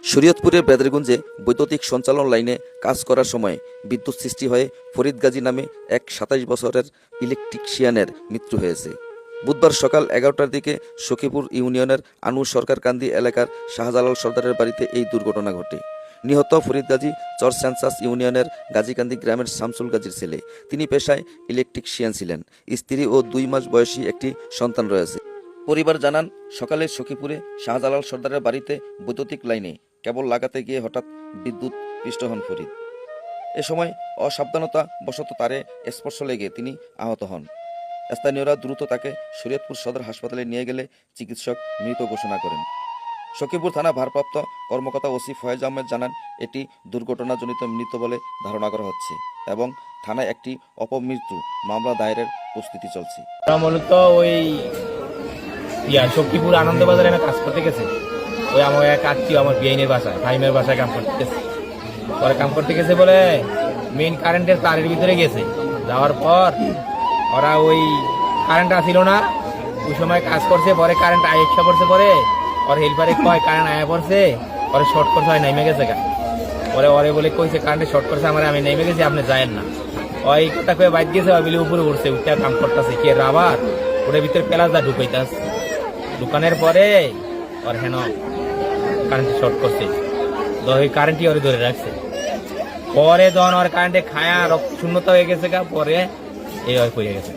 শরীয়তপুরের বেদরগঞ্জে বৈদ্যুতিক সঞ্চালন লাইনে কাজ করার সময় বিদ্যুৎ সৃষ্টি হয়ে ফরিদ গাজী নামে এক ২৭ বছরের ইলেকট্রিশিয়ানের মৃত্যু হয়েছে। বুধবার সকাল ১১টার দিকে সখীপুর ইউনিয়নের আনু সরকারকান্দি এলাকার শাহজালাল সর্দারের বাড়িতে এই দুর্ঘটনা ঘটে। নিহত ফরিদ গাজী চরসেনসাস ইউনিয়নের গাজীকান্দি গ্রামের শামসুল গাজীর ছেলে। তিনি পেশায় ইলেকট্রিশিয়ান ছিলেন। স্ত্রী ও ২ মাস বয়সী একটি সন্তান রয়েছে। পরিবার জানান, সকালে সখীপুরে শাহজালাল সর্দারের বাড়িতে বৈদ্যুতিক লাইনে কেবল লাগাতে গিয়ে হঠাৎ বিদ্যুৎ পৃষ্ঠ হন ফরিদ। এ সময় অসাবধানতা বশত তারে স্পর্শ লেগে তিনি আহত হন। স্থানীয়রা দ্রুত তাকে শরীয়তপুর সদর হাসপাতালে নিয়ে গেলে চিকিৎসক মৃত ঘোষণা করেন। সখীপুর থানা ভারপ্রাপ্ত কর্মকর্তা ওসি ফয়েজ আহমেদ জানান, এটি দুর্ঘটনাজনিত মৃত্যু বলে ধারণা করা হচ্ছে এবং থানায় একটি অপমৃত্যু মামলা দায়েরের প্রস্তুতি চলছে। মূলত ওই শক্তিপুর আনন্দবাজারে কাজ করতে গেছে। ওই আমার এক আত্মীয় আমার বিআইনের বাসায় ফাইমের বাসায় কাম করতে গেছে। পরে কাম করতে গেছে বলে মেইন কারেন্টের তারের ভিতরে গেছে। যাওয়ার পর ওরা ওই কারেন্ট আসিল না, ওই সময় কাজ করছে। পরে কারেন্ট আইসা পড়ছে, পরে ওর হেল্পারে কয় কারেন্ট আয়া পড়ছে, পরে শর্ট করছে, হয় নেমে গেছে। পরে ওরে বলে কইছে কারেন্টে শর্ট করছে, আমি নেমে গেছি, আপনি যায়েন না। ওই কথা কয়ে বাইক গেছে, ওই বিলে উপরে উঠছে, উঠতে কাম করতেছে কে রাবার ওটার ভিতরে প্লাজা ঢুকাইতাস। দোকানের পরে ওর হেন কারেন্ট শর্ট করছে, ওই কারেন্টই ওরে ধরে রাখছে। পরে যখন ওর কারেন্টে খায়া রক্ত শূন্যতা হয়ে গেছে, পরে এই পড়ে গেছে।